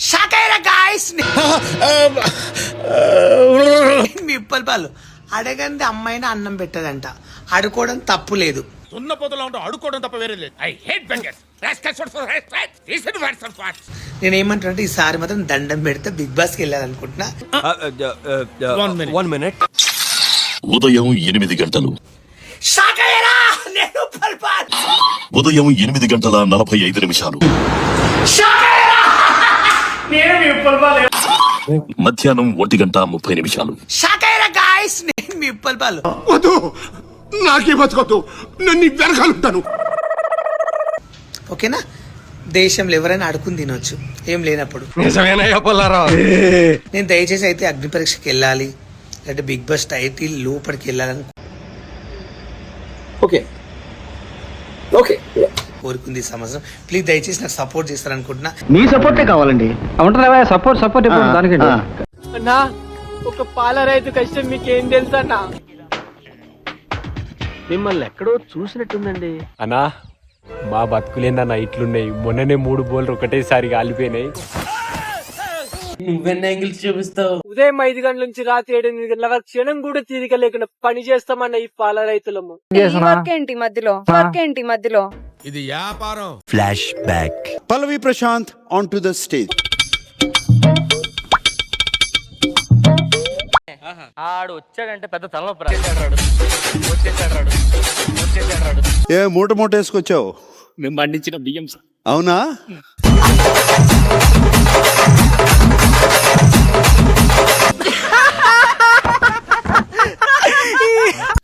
షాకైరా guys మీ ఉప్పల్ పాలు అడగంది అమ్మాయిని అన్నం పెట్టదంట. అడుకోవడం తప్పు లేదు. సున్న పొదలో ఉంటూ అడుకోవడం తప్ప వేరే లేదు. I hate bangers. నేనేమంటానంటే ఈసారి మాత్రం దండం పెడితే బిగ్ బాస్ కి వెళ్ళాలనుకుంటున్నా. 1 minute. ఉదయం 8 గంటలు. షాకైరా నేను ఉప్పల్ పాలు. ఉదయం 8:45. షాకైరా నేను మీ ఉప్పల్ పాలు. మధ్యాహ్నం 1:30. షాకైరా గాయ్స్ నేను మీ ఉప్పల్ పాలు. వద్దు, నాకే బతకొద్దు, నేను వెనకాలుంటాను. ఓకేనా? దేశంలో ఎవరైనా అడుకుని తినొచ్చు ఏం లేనప్పుడు. నేను దయచేసి అయితే అగ్ని పరీక్షకి వెళ్ళాలి, అంటే బిగ్ బాస్ టైటిల్ లోపలికి వెళ్ళాలని కోరుకుంది ఈ సంవత్సరం. ప్లీజ్ దయచేసి నాకు సపోర్ట్ చేస్తారనుకుంటున్నా. మీ సపోర్టే కావాలండి. అవుంటారా సపోర్ట్ దానికండి అన్నా. ఒక పాల రైతు కష్టం మీకేం తెలుసన్నా? మిమ్మల్ని ఎక్కడో చూసినట్టుందండి. అన్నా మా బతుకులేందన్నా ఇట్లున్నాయి. మొన్ననే 3 బోల్లు ఒకటేసారి కాలిపోయినాయి. ఉదయం 5 గంటల నుంచి రాత్రి 8 గంటల వరకు క్షణం కూడా తీరిక లేకుండా పని చేస్తామన్న ఈ పాల రైతులము. మధ్యలో ఇది వ్యాపారం. Flash back. Pallavi Prashant onto the stage. ఆడు వచ్చాడంటే పెద్ద తలనొప్పి. ఏ మూట వేసుకొచ్చావు? మేము పండించిన బియ్యం. అవునా?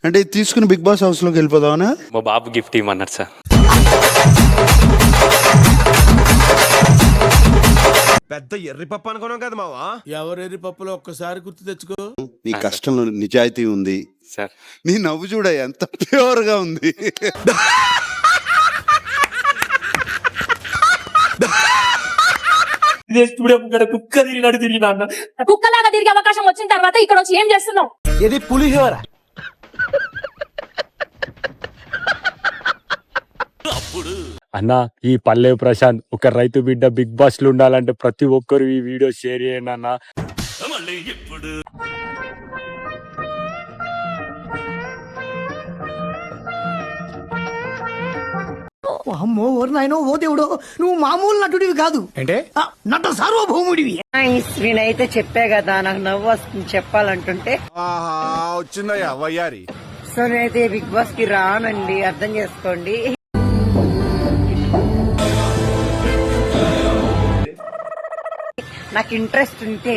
అంటే తీసుకుని బిగ్ బాస్ హౌస్ లోకి వెళ్ళిపోదావనా? మా బాబు గిఫ్ట్ ఇవ్వమన్నారు సార్. పెద్ద ఎర్రి పప్పు అనుకున్నాం కదా మావా. ఎవరు ఎర్రి పప్పులో ఒక్కసారి గుర్తు తెచ్చుకో. నీ కష్టంలో నిజాయితీ ఉంది సార్. నీ నవ్వు చూడ ఎంత ప్యూర్ గా ఉంది. కుక్కలాగా తిరిగే అవకాశం వచ్చిన తర్వాత ఇక్కడ వచ్చి ఏం చేస్తున్నావు? ఇది పులిహోర. అన్నా ఈ పల్లె ప్రశాంత్ ఒక రైతు బిడ్డ బిగ్ బాస్ లో ఉండాలంటే ప్రతి ఒక్కరు ఈ వీడియో షేర్ చేయండి అన్న. అమ్మో ఓరు నాయనో, ఓ దేవుడో, నువ్వు మామూలు నటుడివి కాదు అంటే నట సార్వభౌముడివి. నేనైతే చెప్పే కదా నాకు నవ్వు వస్తుంది చెప్పాలంటుంటే. వచ్చిందయ్యా వయ్యారి. సో నేనైతే బిగ్ బాస్ కి రానండి, అర్థం చేసుకోండి. నాకు ఇంట్రెస్ట్ ఉంటే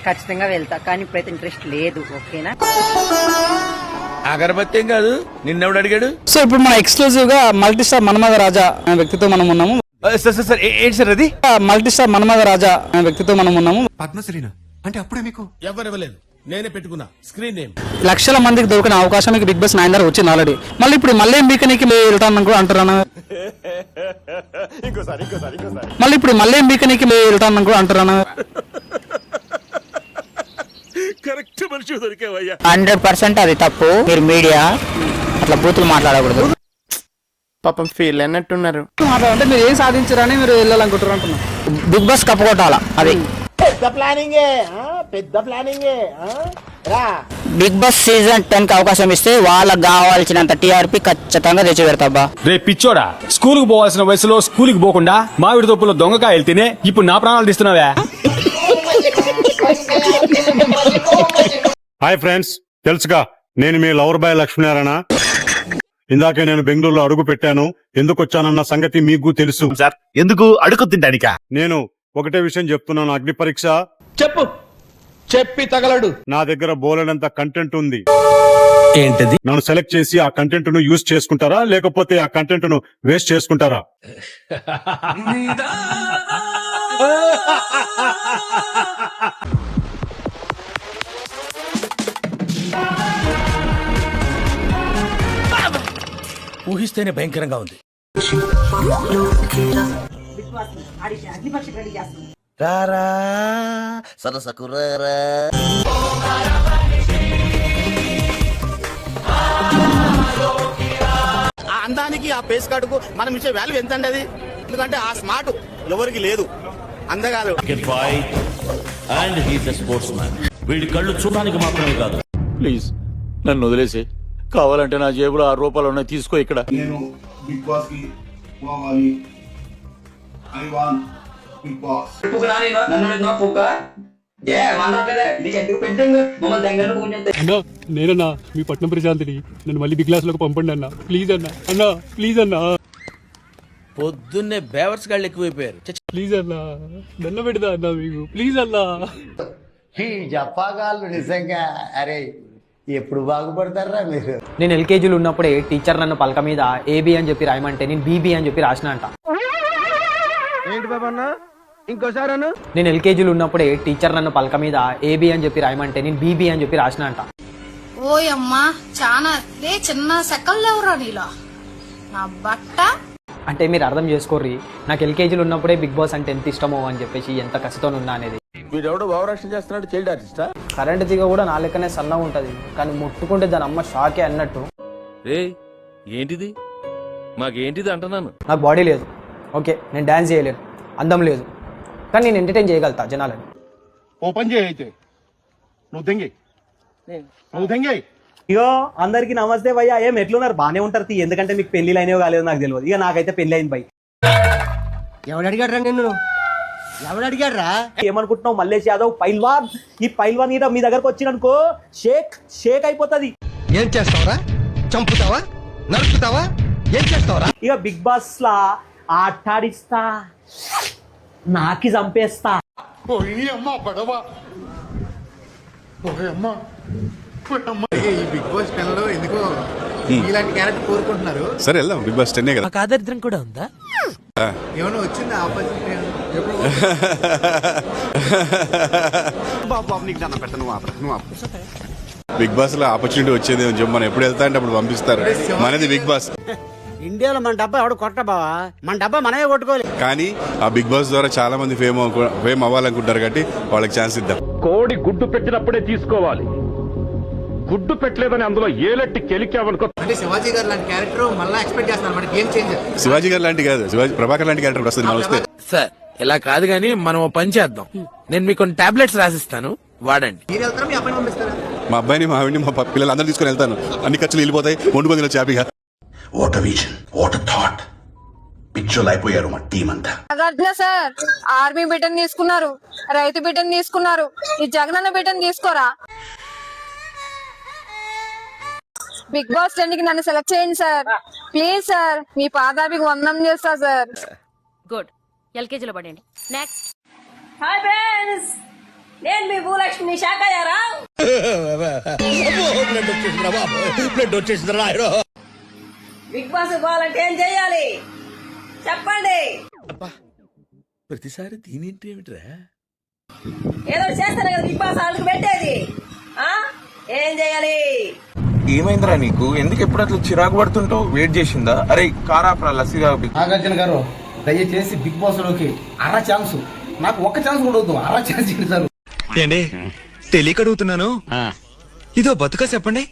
ఖచ్చితంగా వెళ్తా, కానీ ఇప్పుడైతే ఇంట్రెస్ట్ లేదు. ఓకేనా? అగరబత్తి ఏం కాదు, నిన్నెవడు అడిగాడు? సో ఇప్పుడు మన ఎక్స్క్లూజివ్ గా మల్టీ స్టార్ మన్మథ రాజా అనే వ్యక్తితో మనం ఉన్నాము. సార్ ఏంటి సార్ అది? మల్టీ స్టార్ మన్మథ రాజా అనే వ్యక్తితో మనం ఉన్నాము. పద్మశ్రీనా అంటే అప్పుడే మీకు ఎవరివ్వలేదు, నేనే పెట్టుకున్నా స్క్రీన్ నేమ్. లక్షల మందికి దొరికిన అవకాశం మీకు బిగ్ బాస్ 9 ద్వారా వచ్చింది ఆల్రెడీ. మళ్ళీ ఇప్పుడు మళ్ళీ మీకనికి వెళ్తాను కూడా అంటారా? మళ్ళీ ఇప్పుడు మళ్ళీ మీకనికి వెళ్తాను కూడా అంటారా? కరెక్ట్ మనిషి దొరికేవయ్యా. 100% అది తప్పు. మీరు మీడియా అట్లా బూతులు మాట్లాడకూడదు. పాపం ఫీల్ అన్నట్టున్నారు. అంటే మీరు ఏం సాధించారని మీరు వెళ్ళాలనుకుంటారు అంటున్నారు. బిగ్ బాస్ కప్పుకోటాల అది పెద్ద ప్లానింగే. బిగ్ బాస్ సీజన్ 10 కి అవకాశం ఇస్తే వాళ్ళకి కావాల్సినంత టీఆర్పీ ఖచ్చితంగా తెచ్చి పెడతా. రే పిచ్చోడా, స్కూల్ కు పోవాల్సిన వయసులో స్కూల్ కి పోకుండా మామిడి తోపులో దొంగకాయలు తినే ఇప్పుడు నా ప్రాణాలు తీస్తున్నావా? హాయ్ ఫ్రెండ్స్, తెలుసుగా నేను మీ లవర్ బాయ్ లక్ష్మీనారాయణ. ఇందాకే నేను బెంగళూరులో అడుగు పెట్టాను. ఎందుకు వచ్చానన్న సంగతి మీకు తెలుసు సార్. ఎందుకు అడుగు తింటానికా? నేను ఒకటే విషయం చెప్తున్నాను, అగ్ని పరీక్ష చెప్పి తగలడు. నా దగ్గర బోలెడంత కంటెంట్ ఉంది. ఏంటది? నన్ను సెలెక్ట్ చేసి ఆ కంటెంట్ ను యూజ్ చేసుకుంటారా, లేకపోతే ఆ కంటెంట్ ను వేస్ట్ చేసుకుంటారా? ఊహిస్తేనే భయంకరంగా ఉంది. రారా సరసకు రారా. ఆ అందానికి, ఆ పేస్ కార్డుకు మనం ఇచ్చే వాల్యూ ఎంత అండి అది? ఎందుకంటే ఆ స్మార్ట్ ఎవరికి లేదు. అందగాడు. And he's a sports man. వీడి కళ్ళు చూడడానికి మాత్రమే కాదు. ప్లీజ్ నన్ను వదిలేసి, కావాలంటే నా జేబులో 6 రూపాయలు ఉన్నాయి, తీసుకో. ఇక్కడ నేను బిగ్ బాస్ కి పోవాలి. I want Bigg Boss. అన్నా నేనన్నా మీ పట్నం ప్రశాంతిని, నన్ను మళ్ళీ బిగ్ క్లాస్ లోకి పంపండి అన్న, ప్లీజ్ అన్న. అన్నా ప్లీజ్ అన్నా, పొద్దున్నే బేవర్స్ గాళ్ళు ఎక్కువైపోయారు. ప్లీజ్ అన్నా, దండం పెడతా అన్నా మీకు, ప్లీజ్ అన్నా. ఈ జపాగాళ్ళు నిజంగా అరే ఎప్పుడు బాగుపడతారా మీరు? నేను ఎల్కేజీలో ఉన్నప్పుడే టీచర్ నన్ను పలక మీద ఏబి అని చెప్పి రాయమంటే నేను బీబీ అని చెప్పి రాసిన అంట. ఏంటి బాబన్నా ఇంకోసారి అను. నేను ఎల్కేజీలో ఉన్నప్పుడే టీచర్ నన్ను పలక మీద ఏబి అని చెప్పి రాయమంటే నేను బీబీ అని చెప్పి రాసిన అంట. ఓయమ్మా చాలా చిన్న సెకల్ లేవురా నీలో నా బట్ట. అంటే మీరు అర్థం చేసుకోర్రి, నాకు ఎల్కేజీలో ఉన్నప్పుడే బిగ్ బాస్ అంటే ఎంత ఇష్టమో అని చెప్పేసి, ఎంత కసితో ఉన్నా అనేది. వీడెవడో భావరక్షణ చేస్తున్నాడు, చైల్డ్ ఆర్టిస్టా? కరెంట్ తీగ కూడా నా లెక్కనే సన్నగా ఉంటది, కానీ ముట్టుకుంటే దాని అమ్మ షాకే అన్నట్టు. ఏంటిది మాకేంటిది అంటున్నాను. నాకు బాడీ లేదు, ఓకే, నేను డాన్స్ చేయలేను, అందం లేదు, కానీ నేను ఎంటర్టైన్ చేయగలుగుతా జనాలని. ఓపెన్ చేయి అయితే. నువ్వు దెంగి. ఇగో అందరికి నమస్తే భయ్యా, ఏం ఎట్లున్నారు? బానే ఉంటారు తీ, ఎందుకంటే మీకు పెళ్లిలు అయినవి కాలేదు నాకు తెలియదు. ఇక నాకైతే పెళ్లి అయింది భయ్. ఎవడు అడిగాడ్రా నిన్ను? ఎవడు అడిగాడ్రా? ఏమనుకుంటున్నావు? మల్లేష్ యాదవ్ పైల్వాన్. ఈ పైల్వాన్ మీద మీ దగ్గరకు వచ్చిననుకో షేక్ అయిపోతుంది. ఏం చేస్తావరా? చంపుతావా? నరుకుతావా? ఏం చేస్తావరా? ఇక బిగ్ బాస్ లా ఆటాడిస్తా, నాకి చంపేస్తా. ఈ బిగ్ బాస్ 10 లో ఎందుకో ఇలాంటి క్యారెక్టర్ కోరుకుంటున్నారు. సరే వెళ్దాం, బిగ్ బాస్ 10 కదా. ఆదరిద్రం కూడా ఉందా? ఏమైనా వచ్చిందా ఆపర్చునిటీ? బిగ్ బాస్ లో ఆపర్చునిటీ వచ్చేది మనం ఎప్పుడు వెళ్తా అంటే అప్పుడు పంపిస్తారు. మనది బిగ్ బాస్. ఇండియాలో మన డబ్బా ఎవడు కొట్ట బావా, మన డబ్బా మనమే కొట్టుకోవాలి. కానీ ఆ బిగ్ బాస్ ద్వారా చాలా మంది ఫేమ్ అవ్వాలనుకుంటారు కాబట్టి వాళ్ళకి ఛాన్స్ ఇద్దాం. కోడి గుడ్డు పెట్టినప్పుడే తీసుకోవాలి, గుడ్డు పెట్టలేదని అందులో ఏలెట్టి కెలికావనుకో. అంటే శివాజీ గారు లాంటి క్యారెక్టర్ మళ్ళీ ఎక్స్పెక్ట్ చేస్తున్నారు, మన గేమ్ చేంజర్. శివాజీ గారు లాంటి కాదు, ప్రభాకర్ లాంటి క్యారెక్టర్ వస్తుంది మనం వస్తే. సార్ ఇలా కాదు గానీ మనం పని చేద్దాం. నేను మీకు కొన్ని టాబ్లెట్స్ రాసిస్తాను, వాడండి. మీరు వెళ్తారా, మీ అబ్బాయిని పంపిస్తారా? మా అబ్బాయిని, మా ఆవిడ్ని, మా పిల్లలు అందరూ తీసుకొని వెళ్తాను. అన్ని ఖర్చులు వెళ్ళిపోతాయి, వండుకొని తినొచ్చు హ్యాపీగా. What a vision, what a thought. పిక్చర్లు అయిపోయారు మా టీం అంతా. సార్ ఆర్మీ బిడ్డను తీసుకున్నారు, రైతు బిడ్డను తీసుకున్నారు, ఈ జగనన్న బిడ్డను తీసుకోరా. బిగ్ బాస్ 10 కి నన్ను సెలెక్ట్ చేయండి సార్, ప్లీజ్ సార్, మీ పాదాభికి వందనం చేస్తా సార్. గుడ్, ఎల్కేజీలో పడండి. నెక్స్ట్. హాయ్ ఫ్రెండ్స్, నేను మీ భూలక్ష్మి శాఖయారా. బిగ్ బాస్ పోవాలంటే ఏం చేయాలి చెప్పండి. ప్రతిసారి దీనింటి ఏమిట్రా? ఏదో చేస్తాను కదా బిగ్ బాస్ వాళ్ళకి పెట్టేది. ఏం చేయాలి? ఏమైందిరా నీకు? ఎందుకు ఎప్పుడు అట్లా చిరాకు పడుతుంటావు? వెయిట్ చేసిందా? అరే కారాపరా లస్సీగా. నాగార్జున గారు దయచేసి బిగ్ బాస్ లోకి ఛాన్స్, నాకు ఒక్క ఛాన్స్ కూడా వద్దు, ఛాన్స్ ఇస్తారు. తెలియక అడుగుతున్నాను, ఇదో బతుక చెప్పండి.